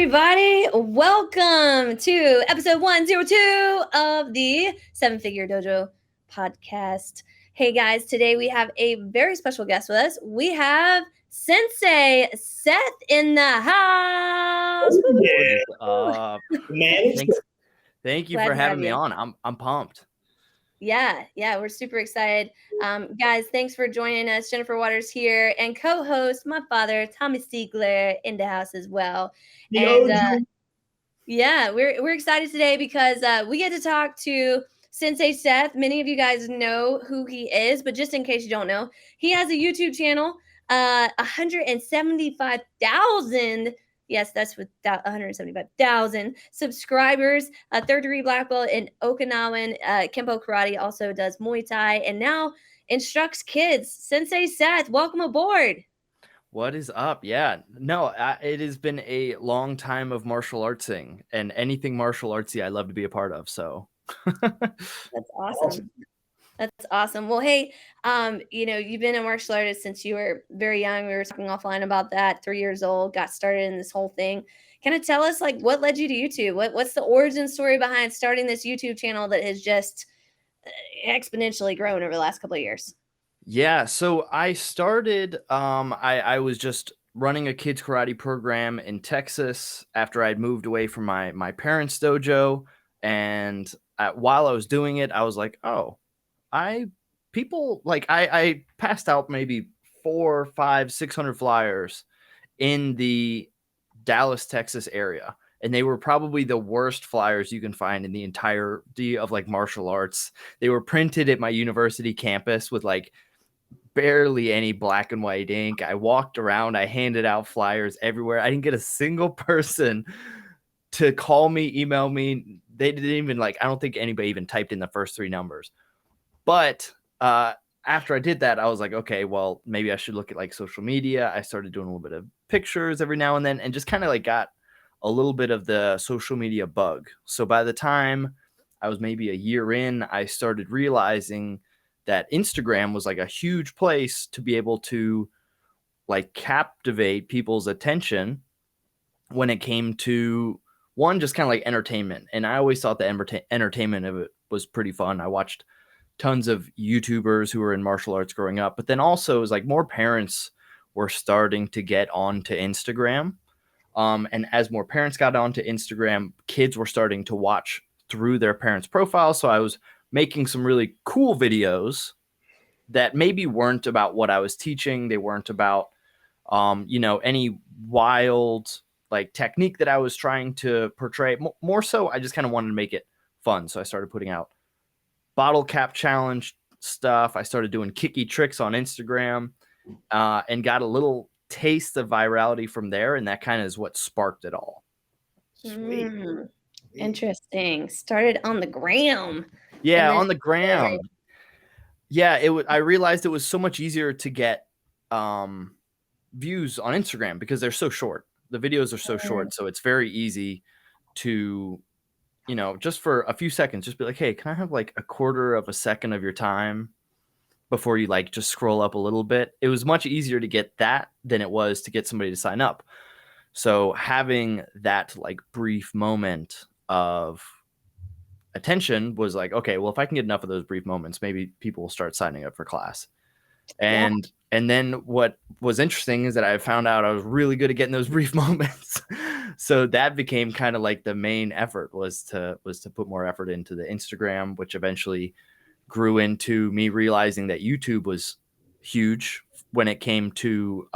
everybody. Welcome to episode 102 of the Seven Figure Dojo podcast. Hey guys, today we have a very special guest with us. We have Sensei Seth in the house. Yeah. Man, thank you Glad for to having have me you. on. I'm pumped. Yeah, we're super excited. Guys, thanks for joining us. Jennifer Waters here, and co-host my father, Thomas Seigler, in the house as well. And yeah, we're excited today because we get to talk to Sensei Seth. Many of you guys know who he is, but just in case you don't know, he has a YouTube channel, 175,000. Yes, that's with 175,000 subscribers. A third-degree black belt in Okinawan Kempo karate. Also does Muay Thai and now instructs kids. Sensei Seth, welcome aboard. What is up? Yeah, no, it has been a long time of martial artsing, and anything martial artsy I love to be a part of. So That's awesome. That's awesome. Well, hey, you've been a martial artist since you were very young. We were talking offline about that. 3 years old, got started in this whole thing. Can you tell us, like, what led you to YouTube? What's the origin story behind starting this YouTube channel that has just exponentially grown over the last couple of years? Yeah, so I started. I was just running a kids karate program in Texas after I'd moved away from my parents' dojo, and while I was doing it, I was like, oh. I passed out maybe 400, 500, 600 flyers in the Dallas, Texas area. And they were probably the worst flyers you can find in the entirety of like martial arts. They were printed at my university campus with like barely any black and white ink. I walked around, I handed out flyers everywhere. I didn't get a single person to call me, email me. They didn't even I don't think anybody even typed in the first 3 numbers. But after I did that, I was like, okay, well, maybe I should look at like social media. I started doing a little bit of pictures every now and then and just kind of like got a little bit of the social media bug. So by the time I was maybe a year in, I started realizing that Instagram was like a huge place to be able to like captivate people's attention when it came to one, just kind of like entertainment. And I always thought the entertainment of it was pretty fun. I watched tons of YouTubers who were in martial arts growing up, but then also it was like more parents were starting to get onto Instagram. And as more parents got onto Instagram, kids were starting to watch through their parents' profiles. So I was making some really cool videos that maybe weren't about what I was teaching. They weren't about, any wild like technique that I was trying to portray. More so, I just kind of wanted to make it fun. So I started putting out bottle cap challenge stuff. I started doing kicky tricks on Instagram and got a little taste of virality from there. And that kind of is what sparked it all. Sweet. Interesting. Started on the gram. Yeah, on the gram. Yeah, I realized it was so much easier to get views on Instagram because they're so short. The videos are so short. So it's very easy to just for a few seconds, just be like, hey, can I have like a quarter of a second of your time before you like just scroll up a little bit? It was much easier to get that than it was to get somebody to sign up. So having that like brief moment of attention was like, okay, well, if I can get enough of those brief moments, maybe people will start signing up for class. And then what was interesting is that I found out I was really good at getting those brief moments. So that became kind of like the main effort was to put more effort into the Instagram, which eventually grew into me realizing that YouTube was huge when it came to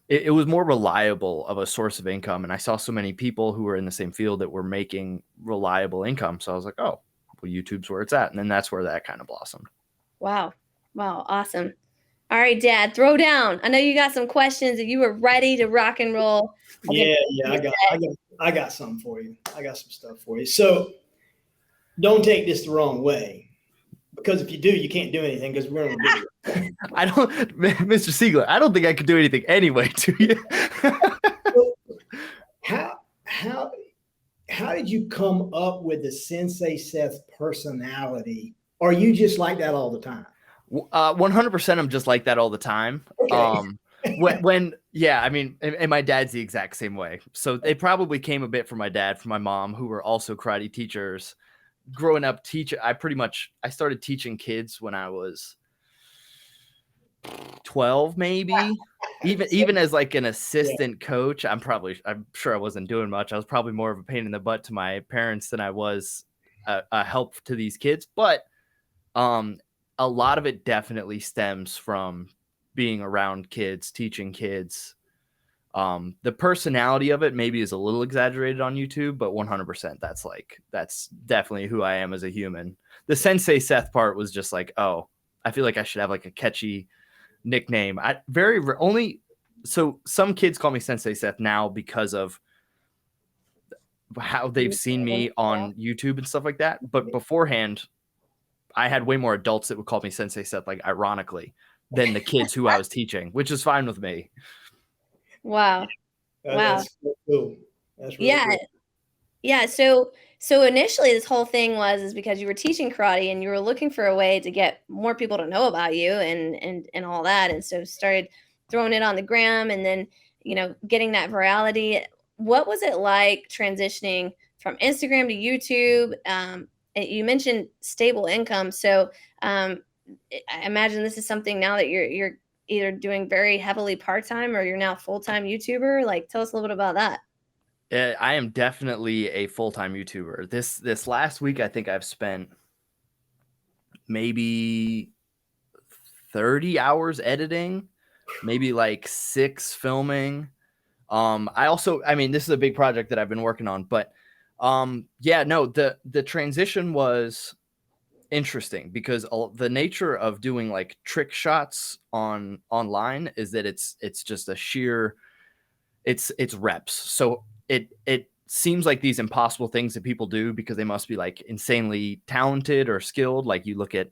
it was more reliable of a source of income. And I saw so many people who were in the same field that were making reliable income. So I was like, oh, well, YouTube's where it's at. And then that's where that kind of blossomed. Wow. Awesome. All right, Dad, throw down. I know you got some questions and you were ready to rock and roll. Yeah, I got something for you. I got some stuff for you. So don't take this the wrong way, because if you do, you can't do anything because we're on a video. Mr. Seigler, I don't think I could do anything anyway to you. How did you come up with the Sensei Seth personality? Or are you just like that all the time? 100% I'm just like that all the time. Okay. Yeah, I mean, and my dad's the exact same way. So it probably came a bit from my dad, from my mom, who were also karate teachers. Growing up I started teaching kids when I was 12, maybe. Even as like an assistant coach, I'm sure I wasn't doing much. I was probably more of a pain in the butt to my parents than I was a help to these kids. But a lot of it definitely stems from being around kids, teaching kids. The personality of it maybe is a little exaggerated on YouTube, but 100% that's definitely who I am as a human. The Sensei Seth part was just like, oh, I feel like I should have like a catchy nickname. So some kids call me Sensei Seth now because of how they've seen me on YouTube and stuff like that. But beforehand, I had way more adults that would call me Sensei Seth, like ironically, than the kids who I was teaching, which is fine with me. Wow. Wow. That's cool. That's really cool. Yeah. So initially this whole thing is because you were teaching karate and you were looking for a way to get more people to know about you and all that. And so started throwing it on the gram and then, getting that virality. What was it like transitioning from Instagram to YouTube? You mentioned stable income. So I imagine this is something now that you're either doing very heavily part-time or you're now full-time YouTuber. Like, tell us a little bit about that. I am definitely a full-time YouTuber. This last week, I think I've spent maybe 30 hours editing, maybe like 6 filming. I mean, this is a big project that I've been working on, but the transition was interesting because the nature of doing like trick shots online is that it's just a sheer it's reps. So it seems like these impossible things that people do because they must be like insanely talented or skilled. Like you look at,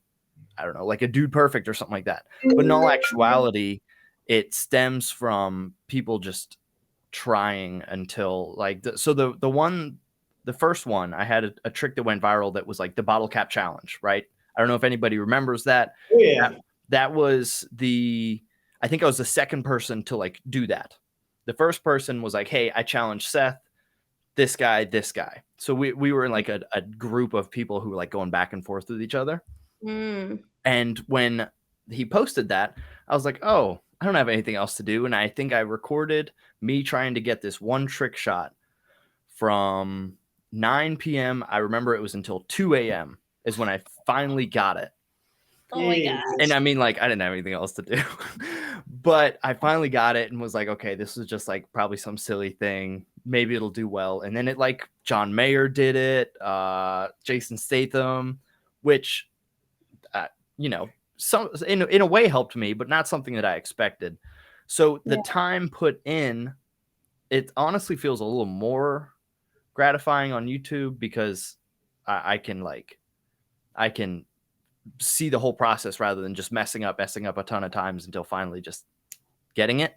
I don't know, like a Dude Perfect or something like that. But in all actuality, it stems from people just trying until like the first one, I had a trick that went viral that was like the bottle cap challenge, right? I don't know if anybody remembers that. Oh, yeah. That was I think I was the second person to like do that. The first person was like, hey, I challenged Seth, this guy. So we were in like a group of people who were like going back and forth with each other. And when he posted that, I was like, oh, I don't have anything else to do. And I think I recorded me trying to get this one trick shot from 9 p.m. I remember it was until 2 a.m. is when I finally got it. Oh my gosh. And I mean, like, I didn't have anything else to do, but I finally got it and was like, okay, this is just like probably some silly thing. Maybe it'll do well. And then it like John Mayer did it, Jason Statham, which, some in a way helped me, but not something that I expected. So the time put in, it honestly feels a little more gratifying on YouTube because I can see the whole process rather than just messing up a ton of times until finally just getting it.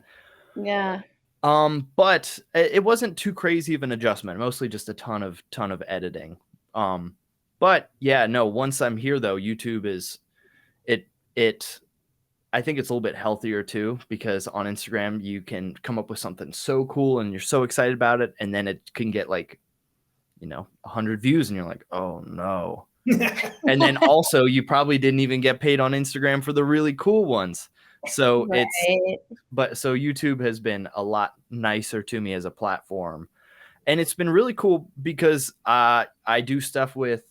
Yeah. But it wasn't too crazy of an adjustment, mostly just a ton of editing. But yeah, no, once I'm here though, YouTube is I think it's a little bit healthier too, because on Instagram you can come up with something so cool and you're so excited about it, and then it can get like 100 views and you're like, oh no. And then also you probably didn't even get paid on Instagram for the really cool ones. So so YouTube has been a lot nicer to me as a platform, and it's been really cool because I do stuff with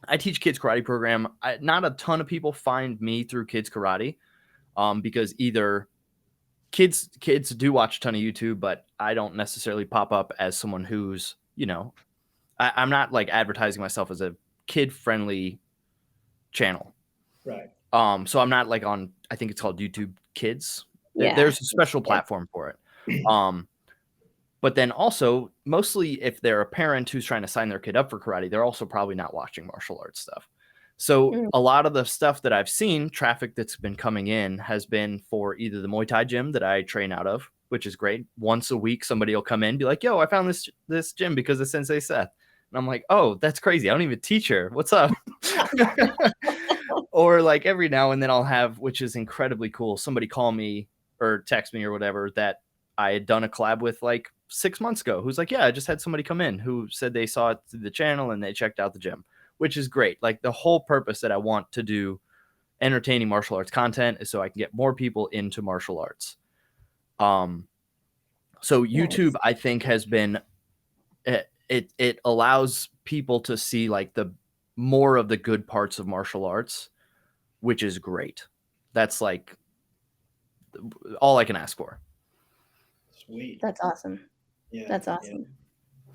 I teach kids karate program. Not a ton of people find me through kids karate because either kids do watch a ton of YouTube, but I don't necessarily pop up as someone who's, I'm not like advertising myself as a kid friendly channel. Right. So I'm not like on, I think it's called YouTube Kids. Yeah. There's a special platform for it. But then also, mostly if they're a parent who's trying to sign their kid up for karate, they're also probably not watching martial arts stuff. So a lot of the stuff that I've seen, traffic that's been coming in, has been for either the Muay Thai gym that I train out of, which is great. Once a week, somebody will come in and be like, yo, I found this gym because of Sensei Seth. And I'm like, oh, that's crazy. I don't even teach her. What's up? Or like every now and then I'll have, which is incredibly cool, somebody call me or text me or whatever that I had done a collab with like 6 months ago, who's like, yeah, I just had somebody come in who said they saw it through the channel and they checked out the gym, which is great. Like the whole purpose that I want to do entertaining martial arts content is so I can get more people into martial arts. So YouTube, I think, has been, it allows people to see like the more of the good parts of martial arts, which is great. That's like all I can ask for. Sweet. That's awesome. Yeah. That's awesome. Yeah.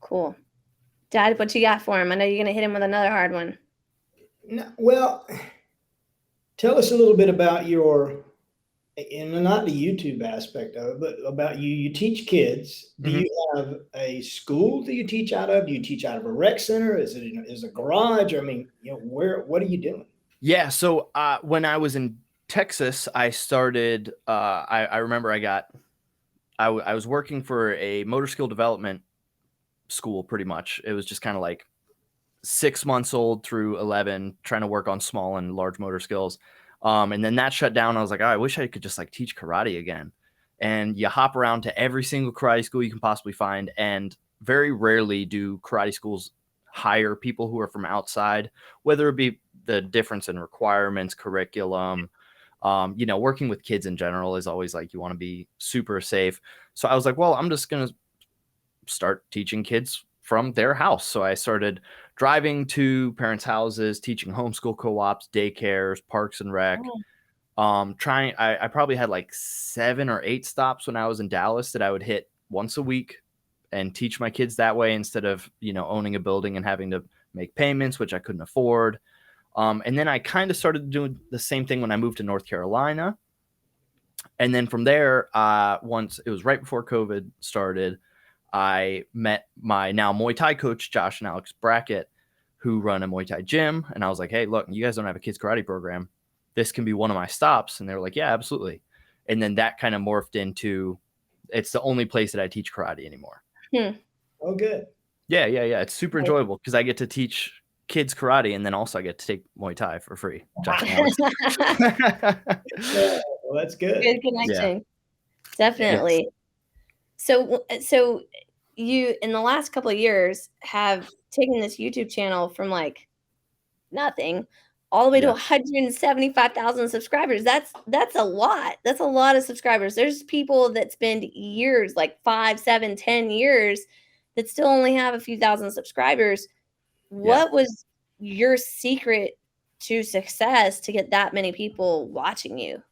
Cool. Dad, what you got for him? I know you're going to hit him with another hard one. No, well, tell us a little bit about your, and not the YouTube aspect of it, but about you. You teach kids. Do you have a school that you teach out of? Do you teach out of a rec center? Is it a garage? I mean, what are you doing? Yeah. So when I was in Texas, I started, I remember I was working for a motor skill development school pretty much. It was just kind of like 6 months old through 11, trying to work on small and large motor skills. And then that shut down. I was like, oh, I wish I could just like teach karate again. And you hop around to every single karate school you can possibly find. And very rarely do karate schools hire people who are from outside, whether it be the difference in requirements, curriculum, working with kids in general is always like, you want to be super safe. So I was like, well, I'm just going to start teaching kids from their house. So I started driving to parents' houses, teaching homeschool co-ops, daycares, parks and rec. I probably had like 7 or 8 stops when I was in Dallas that I would hit once a week and teach my kids that way instead of, owning a building and having to make payments, which I couldn't afford. And then I kind of started doing the same thing when I moved to North Carolina. And then from there, once it was right before COVID started, I met my now Muay Thai coach, Josh and Alex Beckett, who run a Muay Thai gym. And I was like, hey, look, you guys don't have a kids karate program. This can be one of my stops. And they were like, yeah, absolutely. And then that kind of morphed into, it's the only place that I teach karate anymore. Oh, good. Yeah. It's super enjoyable because I get to teach kids karate and then also I get to take Muay Thai for free. Yeah, well, that's good. Good connection. Yeah. Definitely. Yes. So you, in the last couple of years, have taken this YouTube channel from like nothing all the way to 175,000 subscribers. That's a lot. That's a lot of subscribers. There's people that spend years, like 5, 7, 10 years, that still only have a few thousand subscribers. What was your secret to success to get that many people watching you?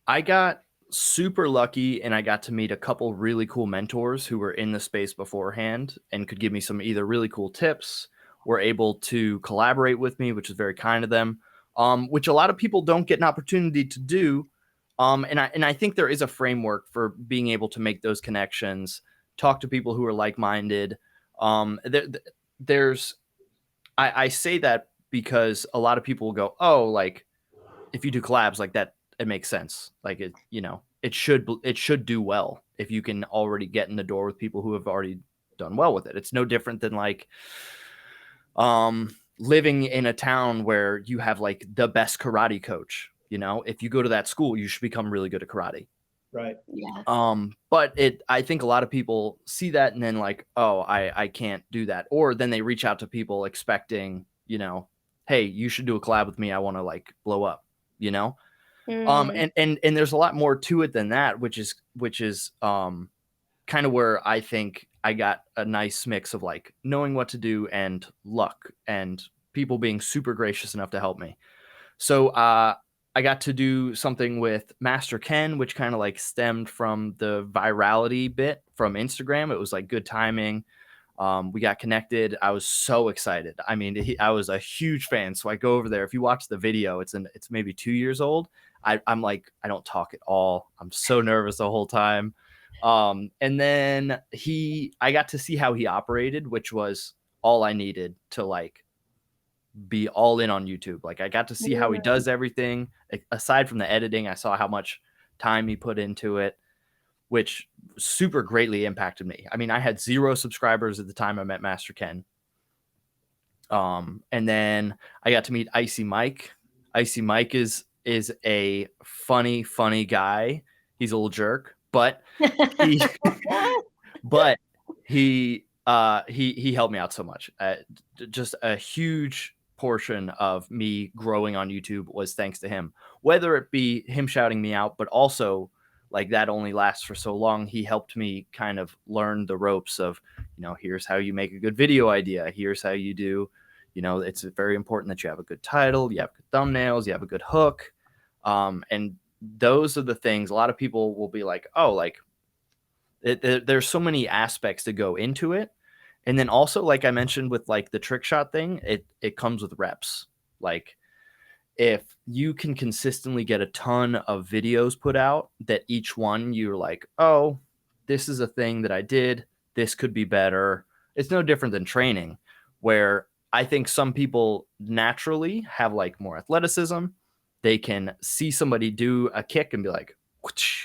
I got super lucky and I got to meet a couple really cool mentors who were in the space beforehand and could give me some either really cool tips, were able to collaborate with me, which is very kind of them, which a lot of people don't get an opportunity to do. And I think there is a framework for being able to make those connections, talk to people who are like-minded. I say that because a lot of people will go, oh, like if you do collabs like that, it makes sense. Like it should do well if you can already get in the door with people who have already done well with it. It's no different than like living in a town where you have like the best karate coach. If you go to that school, you should become really good at karate. Right. Yeah. But I think a lot of people see that and then like, oh, I can't do that. Or then they reach out to people expecting, hey, you should do a collab with me. I want to like blow up, and there's a lot more to it than that, which is kind of where I think I got a nice mix of like knowing what to do and luck and people being super gracious enough to help me. So I got to do something with Master Ken, which kind of like stemmed from the virality bit from Instagram. It was like good timing. We got connected. I was so excited. I mean, I was a huge fan. So I go over there. If you watch the video, it's maybe 2 years old. I'm like, I don't talk at all. I'm so nervous the whole time. And then I got to see how he operated, which was all I needed to like be all in on YouTube. Like I got to see how he does everything. Aside from the editing, I saw how much time he put into it, which super greatly impacted me. I mean, I had 0 subscribers at the time I met Master Ken. And then I got to meet Icy Mike. Icy Mike is a funny guy. He's a little jerk, but he but he helped me out so much. Just a huge portion of me growing on YouTube was thanks to him. Whether it be him shouting me out, but also like that only lasts for so long. He helped me kind of learn the ropes of, here's how you make a good video idea. Here's how you do, it's very important that you have a good title, you have good thumbnails, you have a good hook. And those are the things a lot of people will be like, oh, like there's so many aspects to go into it. And then also, like I mentioned with like the trick shot thing, it comes with reps. Like if you can consistently get a ton of videos put out that each one you're like, oh, this is a thing that I did, this could be better. It's no different than training, where I think some people naturally have like more athleticism. They can see somebody do a kick and be like,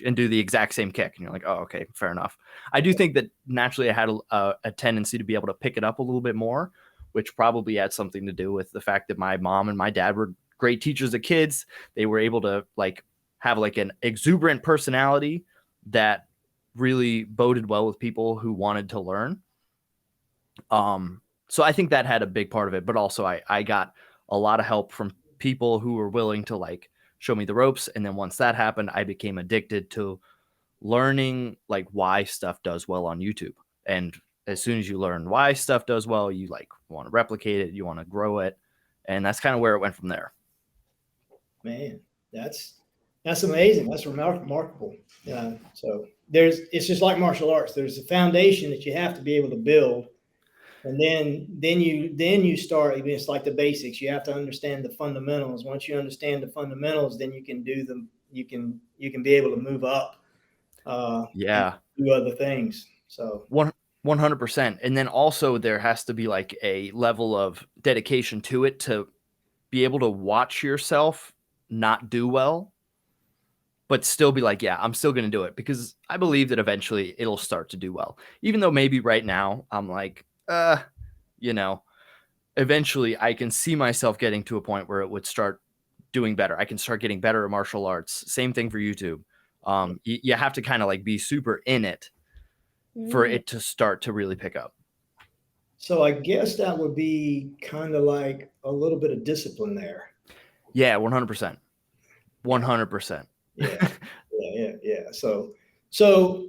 and do the exact same kick. And you're like, oh, okay, fair enough. I do think that naturally I had a tendency to be able to pick it up a little bit more, which probably had something to do with the fact that my mom and my dad were great teachers of kids. They were able to like have like an exuberant personality that really boded well with people who wanted to learn. So I think that had a big part of it, but also I got a lot of help from people who were willing to like show me the ropes. And then once that happened, I became addicted to learning like why stuff does well on YouTube. And as soon as you learn why stuff does well, you like want to replicate it, you want to grow it. And that's kind of where it went from there. Man, that's amazing. That's remarkable. So it's just like martial arts. There's a foundation that you have to be able to build. And then you start, it's like the basics. You have to understand the fundamentals. Once you understand the fundamentals, then you can do them. You can be able to move up. Yeah. And do other things. So 100%. And then also there has to be like a level of dedication to it to be able to watch yourself not do well, but still be like, yeah, I'm still going to do it, because I believe that eventually it'll start to do well. Even though maybe right now I'm like, eventually I can see myself getting to a point where it would start doing better. I can start getting better at martial arts. Same thing for YouTube. You have to kind of like be super in it for it to start to really pick up. So I guess that would be kind of like a little bit of discipline there. Yeah, 100%. 100%. Yeah. So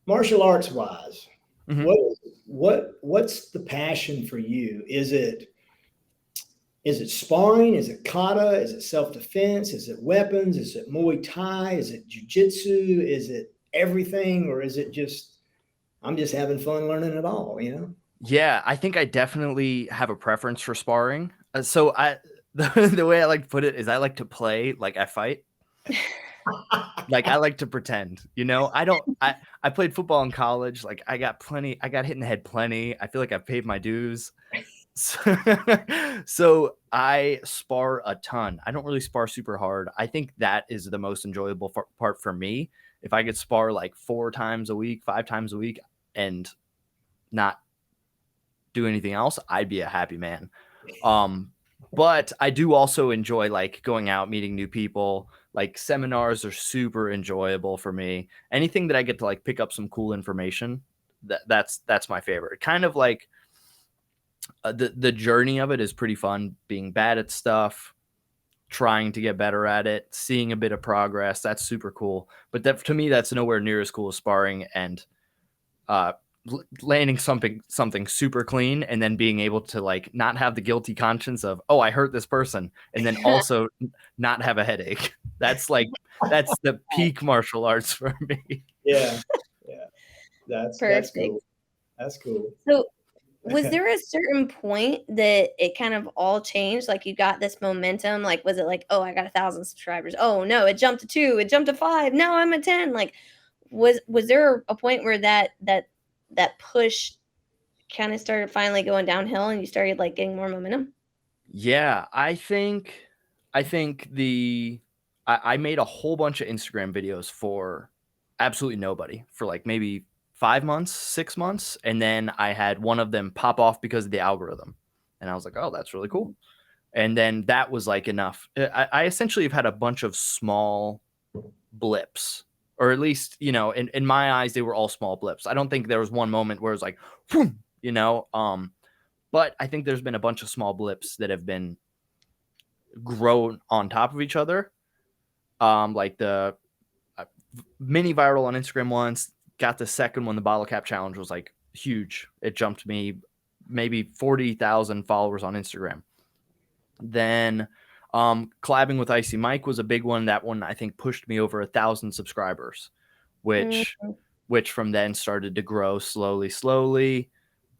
martial arts wise, what's the passion for you? Is it sparring? Is it kata? Is it self-defense? Is it weapons? Is it Muay Thai? Is it jiu-jitsu? Is it everything? Or is it just, I'm just having fun learning it all, Yeah, I think I definitely have a preference for sparring. The way I like to put it is I like to play like I fight. Like I like to pretend, I played football in college. Like I got hit in the head plenty. I feel like I've paid my dues. So I spar a ton. I don't really spar super hard. I think that is the most enjoyable part for me. If I could spar like 4 times a week, 5 times a week, and not do anything else, I'd be a happy man. But I do also enjoy like going out, meeting new people. Like seminars are super enjoyable for me. Anything that I get to like pick up some cool information, that's my favorite. Kind of like the journey of it is pretty fun. Being bad at stuff, trying to get better at it, seeing a bit of progress, that's super cool. But that, to me, that's nowhere near as cool as sparring and landing something super clean, and then being able to like not have the guilty conscience of, oh, I hurt this person, and then also not have a headache. That's the peak martial arts for me. Yeah. That's cool. That's cool. So was there a certain point that it kind of all changed? Like you got this momentum? Like, was it like, oh, I got 1,000 subscribers. Oh no, it jumped to 2, it jumped to 5. Now I'm at 10. Like, was there a point where that push kind of started finally going downhill and you started like getting more momentum? Yeah, I think I made a whole bunch of Instagram videos for absolutely nobody for like maybe 5 months, 6 months. And then I had one of them pop off because of the algorithm. And I was like, oh, that's really cool. And then that was like enough. I essentially have had a bunch of small blips, or at least, you know, in my eyes, they were all small blips. I don't think there was one moment where it was like, whoom, you know, but I think there's been a bunch of small blips that have been grown on top of each other. Like the mini viral on Instagram once, got the second one, the bottle cap challenge was like huge. It jumped me maybe 40,000 followers on Instagram. Then collabing with Icy Mike was a big one. That one I think pushed me over 1,000 subscribers, which from then started to grow slowly.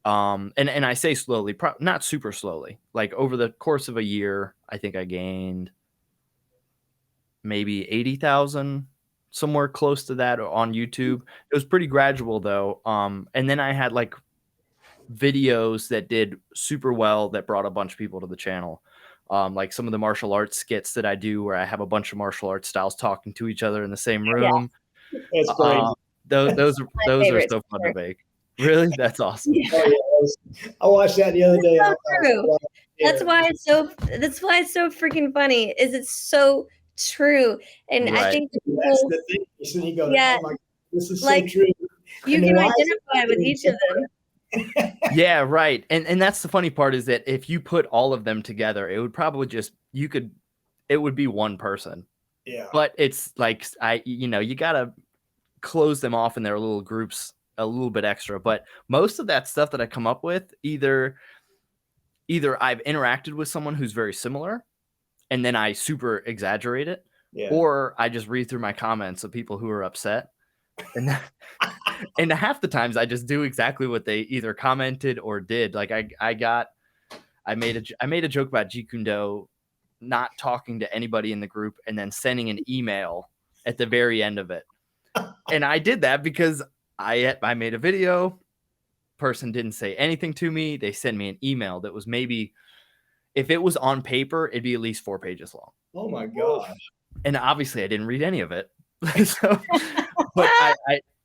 And I say slowly, not super slowly. Like over the course of a year, I think I gained maybe 80,000, somewhere close to that on YouTube. It was pretty gradual though. And then I had like videos that did super well that brought a bunch of people to the channel. Like some of the martial arts skits that I do where I have a bunch of martial arts styles talking to each other in the same room. Yeah. That's great. Those are so fun to make. Really? That's awesome. Yeah. Oh, yeah. I watched that the other day. So true. Yeah. That's why it's so freaking funny. Is it's so true. And right. I think people, that's the thing. So you go, yeah, oh my God, this is like, so true. You can identify with each of them. Yeah, right. And that's the funny part, is that if you put all of them together, it would probably it would be one person. Yeah. But it's like, you gotta close them off in their little groups a little bit extra. But most of that stuff that I come up with, either I've interacted with someone who's very similar and then I super exaggerate it, or I just read through my comments of people who are upset. And half the times I just do exactly what they either commented or did. Like I made a joke about Jeet Kune Do not talking to anybody in the group and then sending an email at the very end of it. And I did that because I made a video, person didn't say anything to me. They sent me an email that was maybe, if it was on paper, it'd be at least 4 pages long. Oh my gosh. And obviously I didn't read any of it. So, but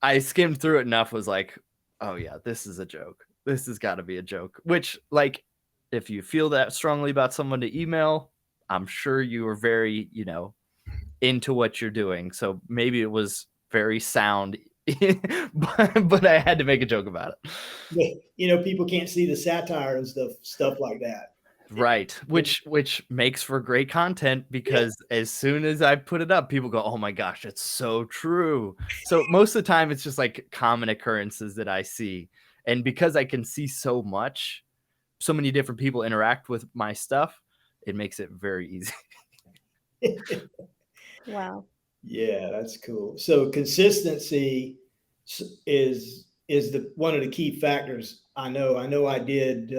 I skimmed through it enough, was like, oh yeah, this is a joke. This has got to be a joke. Which, like, if you feel that strongly about someone to email, I'm sure you are very, into what you're doing. So maybe it was very sound, but I had to make a joke about it. People can't see the satire and stuff like that. Right. Which makes for great content, because as soon as I put it up, people go, oh my gosh, it's so true. So most of the time it's just like common occurrences that I see. And because I can see so many different people interact with my stuff, it makes it very easy. Wow. Yeah, that's cool. So consistency is one of the key factors. I know I did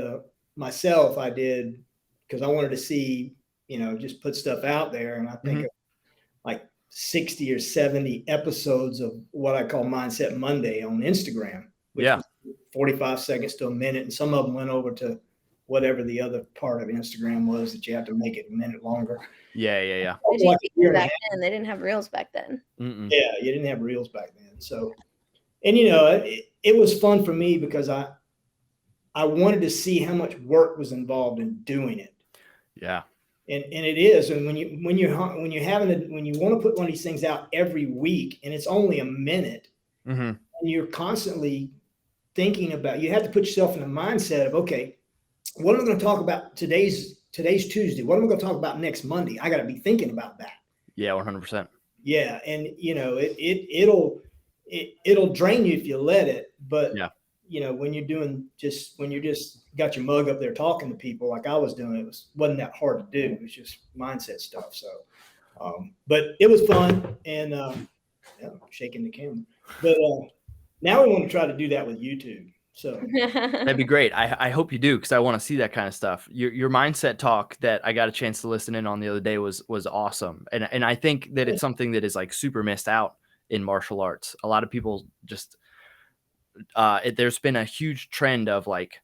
myself. I did, because I wanted to see, just put stuff out there. And I think like 60 or 70 episodes of what I call Mindset Monday on Instagram, which was 45 seconds to a minute. And some of them went over to whatever the other part of Instagram was that you have to make it a minute longer. Yeah. Like back then, they didn't have reels back then. Yeah, you didn't have reels back then. So, and it was fun for me because I wanted to see how much work was involved in doing it. Yeah. And it is. And when you want to put one of these things out every week and it's only a minute, and you're constantly thinking about, you have to put yourself in the mindset of, okay, what am I going to talk about today's Tuesday? What am I going to talk about next Monday? I got to be thinking about that. Yeah, 100%. Yeah, and it'll drain you if you let it. But when you're just got your mug up there talking to people like I was doing, wasn't that hard to do. It was just mindset stuff. So, but it was fun, and shaking the camera. But now we want to try to do that with YouTube. So that'd be great. I hope you do, because I want to see that kind of stuff. Your mindset talk that I got a chance to listen in on the other day was awesome. And I think that it's something that is like super missed out in martial arts. A lot of people just there's been a huge trend of like,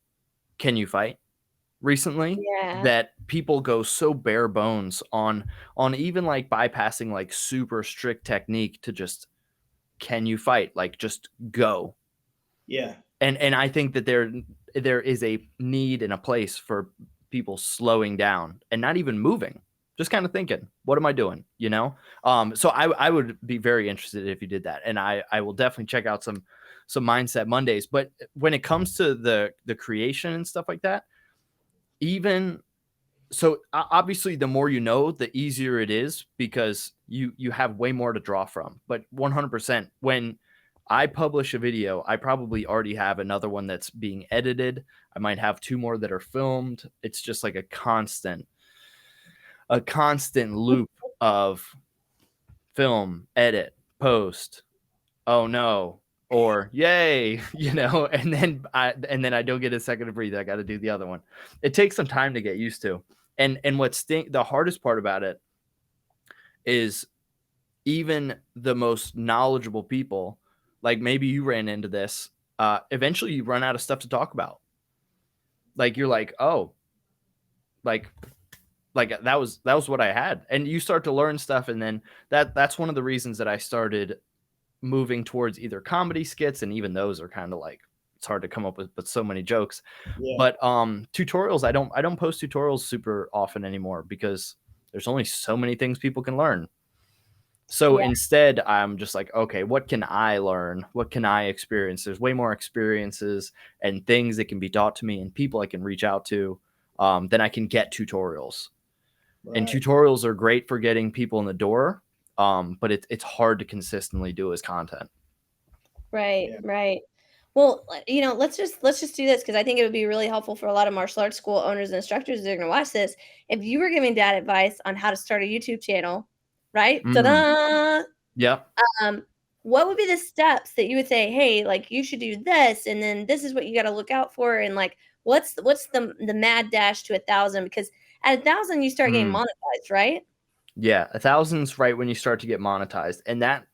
can you fight recently? That people go so bare bones on even like bypassing like super strict technique to just, can you fight? Like, just go. Yeah. And I think that there is a need and a place for people slowing down and not even moving, just kind of thinking, what am I doing? You know? So I would be very interested if you did that. And I will definitely check out some Mindset Mondays. But when it comes to the creation and stuff like that, even so, obviously the more you know, the easier it is, because you have way more to draw from. But 100%, when I publish a video, I probably already have another one that's being edited. I might have 2 more that are filmed. It's just like a constant loop of film, edit, post, oh no, or yay, you know, and then I don't get a second to breathe. I got to do the other one. It takes some time to get used to. And the hardest part about it is, even the most knowledgeable people, like maybe you ran into this, eventually you run out of stuff to talk about. Like you're like, oh, like that was what I had. And you start to learn stuff. And then that's one of the reasons that I started moving towards either comedy skits, and even those are kind of like, it's hard to come up with, but so many jokes. Yeah. But tutorials, I don't post tutorials super often anymore, because there's only so many things people can learn. So instead, I'm just like, okay, what can I learn? What can I experience? There's way more experiences and things that can be taught to me, and people I can reach out to, than I can get tutorials. Right. And tutorials are great for getting people in the door, but it's hard to consistently do as content. Right, right. Well, you know, let's just do this, because I think it would be really helpful for a lot of martial arts school owners and instructors that are going to watch this. If you were giving dad advice on how to start a YouTube channel, right? Ta-da! Yeah. What would be the steps that you would say, hey, like, you should do this, and then this is what you got to look out for, and like, what's the mad dash to 1,000? Because at 1,000 you start getting monetized, right? Yeah, 1,000's right when you start to get monetized, and that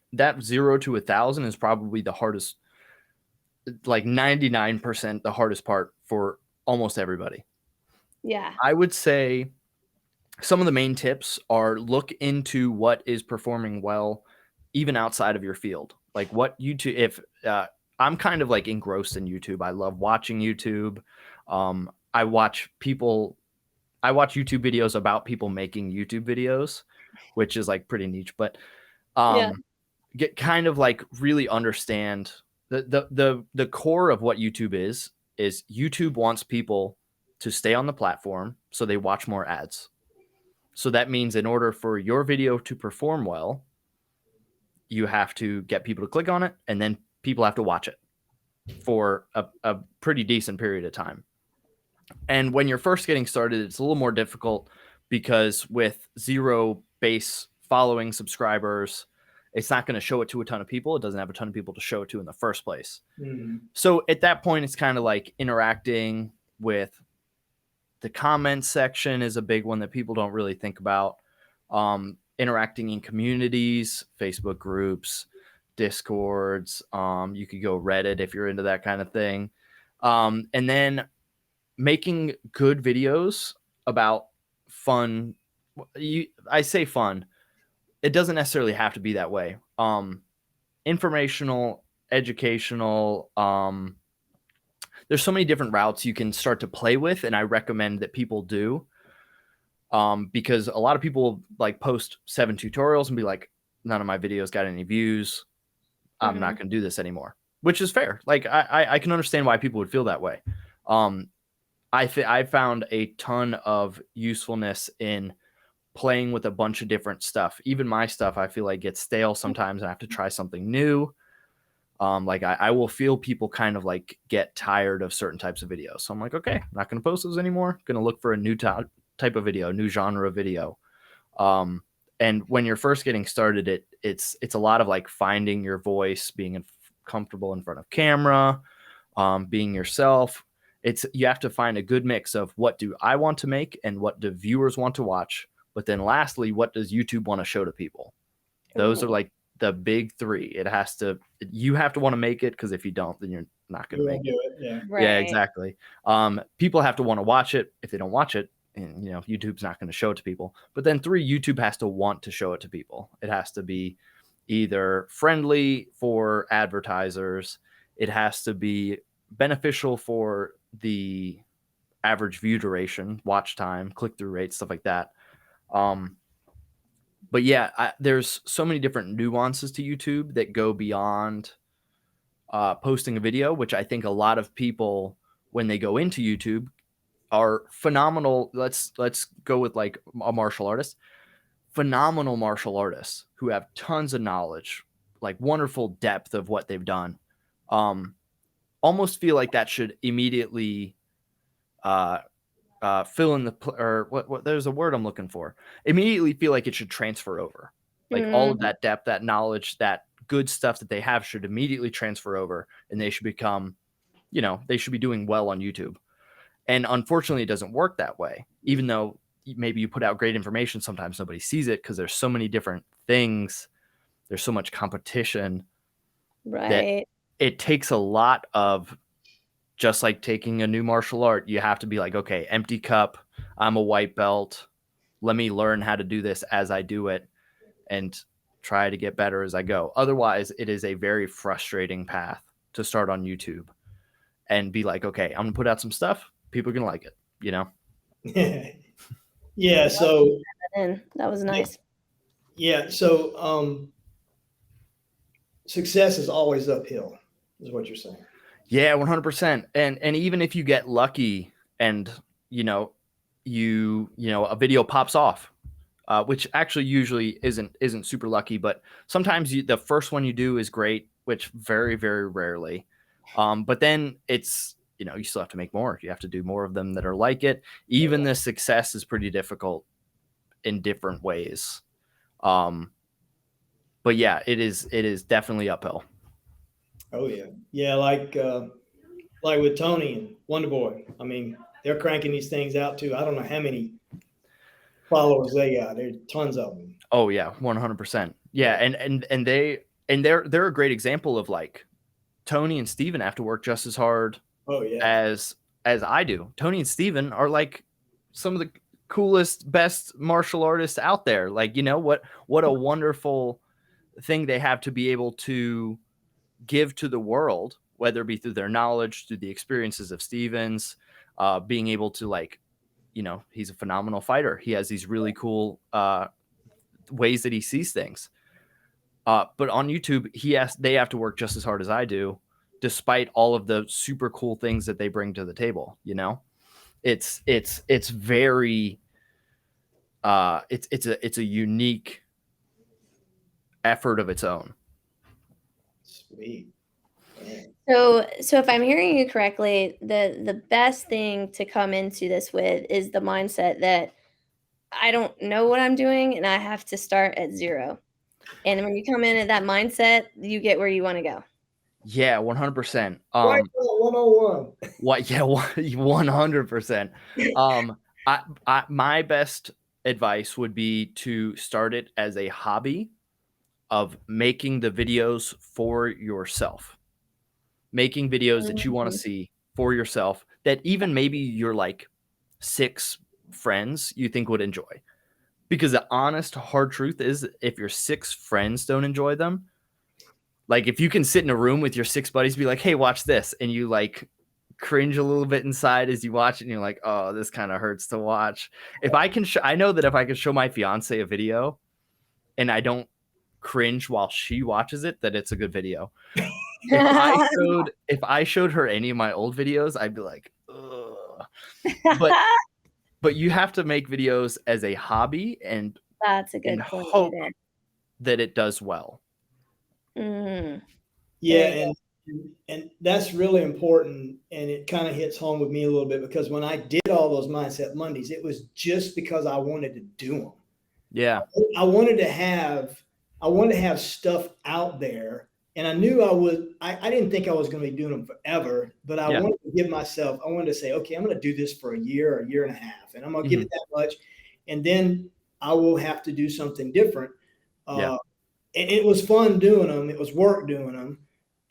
0 to 1,000 is probably the hardest, like 99% the hardest part for almost everybody. Yeah. I would say some of the main tips are, look into what is performing well, even outside of your field. Like what YouTube, if I'm kind of like engrossed in YouTube. I love watching YouTube. I watch YouTube videos about people making YouTube videos, which is like pretty niche, but get kind of like really understand the core of what YouTube is YouTube wants people to stay on the platform, so they watch more ads. So that means in order for your video to perform well, you have to get people to click on it, and then people have to watch it for a pretty decent period of time. And when you're first getting started, it's a little more difficult, because with 0 base following subscribers, it's not going to show it to a ton of people. It doesn't have a ton of people to show it to in the first place. So at that point, it's kind of like interacting with the comments section is a big one that people don't really think about. Interacting in communities, Facebook groups, Discords. You could go Reddit if you're into that kind of thing. And then making good videos about fun. I say fun. It doesn't necessarily have to be that way. Informational, educational. There's so many different routes you can start to play with, and I recommend that people do. Because a lot of people like post 7 tutorials and be like, none of my videos got any views. I'm not going to do this anymore, which is fair. Like I can understand why people would feel that way. I found a ton of usefulness in playing with a bunch of different stuff. Even my stuff, I feel like, gets stale sometimes, and I have to try something new. Like I will feel people kind of like get tired of certain types of videos. So I'm like, okay, I'm not going to post those anymore. Going to look for a new type of video, new genre of video. And when you're first getting started, it's a lot of like finding your voice, being comfortable in front of camera, being yourself. You have to find a good mix of what do I want to make and what do viewers want to watch. But then lastly, what does YouTube want to show to people? Those are like the big 3. You have to want to make it, because if you don't, then you're not going to make it. Yeah. Right. Yeah, exactly. People have to want to watch it. If they don't watch it, and YouTube's not going to show it to people. But then 3, YouTube has to want to show it to people. It has to be either friendly for advertisers. It has to be beneficial for the average view duration, watch time, click-through rate, stuff like that. But yeah, there's so many different nuances to YouTube that go beyond posting a video, which I think a lot of people, when they go into YouTube, are phenomenal. Let's go with like a martial artist. Phenomenal martial artists who have tons of knowledge, like wonderful depth of what they've done. Almost feel like that should immediately fill in the or what there's a word I'm looking for. Immediately feel like it should transfer over. Like all of that depth, that knowledge, that good stuff that they have should immediately transfer over, and they should become, they should be doing well on YouTube. And unfortunately, it doesn't work that way. Even though maybe you put out great information, sometimes nobody sees it because there's so many different things. There's so much competition. Right. That it takes a lot of, just like taking a new martial art, you have to be like, okay, empty cup. I'm a white belt. Let me learn how to do this as I do it and try to get better as I go. Otherwise, it is a very frustrating path to start on YouTube and be like, okay, I'm going to put out some stuff. People are going to like it, Yeah. So that was nice. Yeah. So success is always uphill, is what you're saying. Yeah, 100%. And even if you get lucky and, a video pops off, which actually usually isn't super lucky, but sometimes the first one you do is great, which very, very rarely. But then it's, you still have to make more. You have to do more of them that are like it. Even the success is pretty difficult in different ways. But yeah, it is definitely uphill. Oh yeah. Yeah. Like with Tony and Wonder Boy. I mean, they're cranking these things out too. I don't know how many followers they got. There's tons of them. Oh yeah, 100%. Yeah, and they're a great example of like Tony and Steven have to work just as hard as I do. Tony and Steven are like some of the coolest, best martial artists out there. Like, what a wonderful thing they have to be able to give to the world, whether it be through their knowledge, through the experiences of Stevens, being able to like, he's a phenomenal fighter. He has these really cool ways that he sees things. But on YouTube, they have to work just as hard as I do, despite all of the super cool things that they bring to the table. It's very, it's a unique effort of its own. Sweet. So if I'm hearing you correctly, the best thing to come into this with is the mindset that I don't know what I'm doing and I have to start at zero. And when you come in at that mindset, you get where you want to go. Yeah, 100%. 101. What? Yeah, 100%. My best advice would be to start it as a hobby of making the videos for yourself. Making videos that you want to see for yourself, that even maybe your like 6 friends you think would enjoy. Because the honest, hard truth is, if your 6 friends don't enjoy them, like if you can sit in a room with your 6 buddies, be like, hey, watch this, and you like cringe a little bit inside as you watch it, and you're like, oh, this kind of hurts to watch. If I can, I know that if I can show my fiance a video and I don't cringe while she watches it, that it's a good video. If I showed her any of my old videos, I'd be like, ugh. But you have to make videos as a hobby and that's a good point. Hope that it does well. Yeah, and that's really important, and it kind of hits home with me a little bit, because when I did all those Mindset Mondays, it was just because I wanted to do them. Yeah, I wanted to have stuff out there, and I knew I didn't think I was going to be doing them forever, but I wanted to say, okay, I'm going to do this for a year and a half, and I'm going to give it that much, and then I will have to do something different. And it was fun doing them. It was work doing them.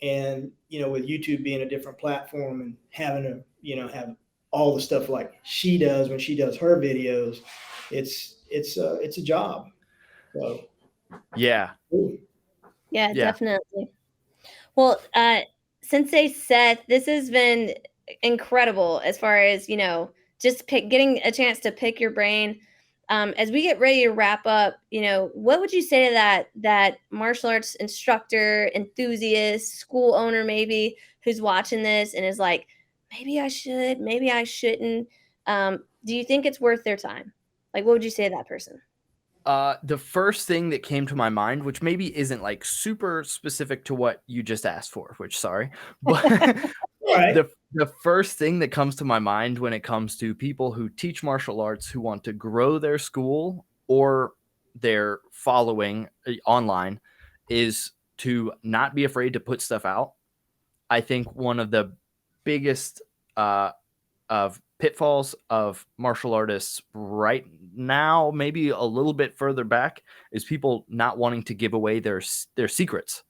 And, with YouTube being a different platform and having to, have all the stuff like she does when she does her videos, it's a job. So, yeah, definitely. Well, Sensei Seth, this has been incredible as far as, just getting a chance to pick your brain. As we get ready to wrap up, what would you say to that martial arts instructor, enthusiast, school owner, maybe, who's watching this and is like, maybe I should, maybe I shouldn't. Do you think it's worth their time? Like, what would you say to that person? The first thing that came to my mind, which maybe isn't like super specific to what you just asked for, which sorry, but Right. the first thing that comes to my mind when it comes to people who teach martial arts who want to grow their school or their following online is to not be afraid to put stuff out. I think one of the biggest of pitfalls of martial artists right now, maybe a little bit further back, is people not wanting to give away their secrets.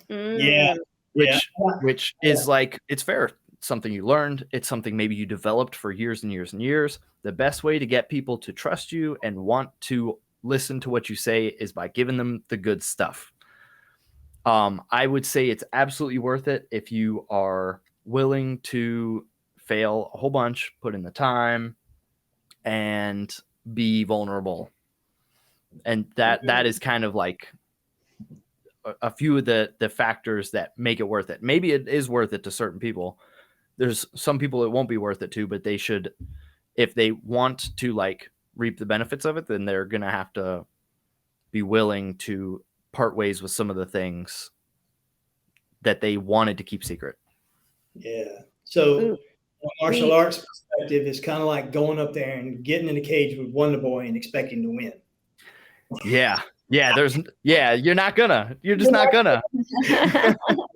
Yeah. Which is like, it's fair. It's something you learned. It's something maybe you developed for years and years and years. The best way to get people to trust you and want to listen to what you say is by giving them the good stuff. I would say it's absolutely worth it if you are willing to fail a whole bunch, put in the time, and be vulnerable. And that is kind of like a few of the factors that make it worth it. Maybe it is worth it to certain people. There's some people it won't be worth it to, but they should, if they want to like reap the benefits of it, then they're going to have to be willing to part ways with some of the things that they wanted to keep secret. Yeah. So martial arts perspective is kind of like going up there and getting in a cage with Wonder Boy and expecting to win. Yeah. Yeah. You're just not gonna.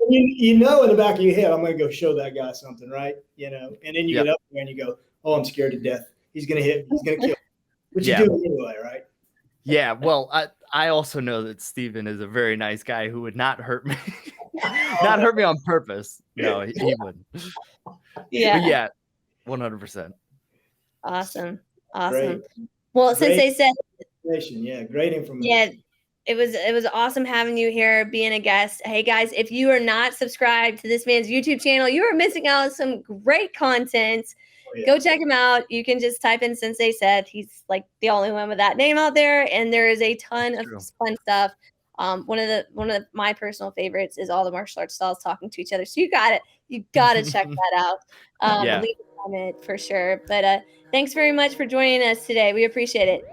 You know, in the back of your head, I'm going to go show that guy something, right? And then you get up there and you go, oh, I'm scared to death. He's going to hit me. He's going to kill me. But you do it anyway, right? Yeah. Well, I also know that Steven is a very nice guy who would not hurt me. Not hurt me on purpose. No, he wouldn't. Yeah. But yeah, 100%. Awesome. Great. Well, Sensei Seth. Yeah, great information. Yeah, it was awesome having you here, being a guest. Hey guys, if you are not subscribed to this man's YouTube channel, you are missing out on some great content. Go check him out. You can just type in Sensei Seth. He's like the only one with that name out there, and there is a ton of fun stuff. One of my personal favorites is all the martial arts styles talking to each other. So you gotta check that out. Leave a comment for sure. But thanks very much for joining us today. We appreciate it.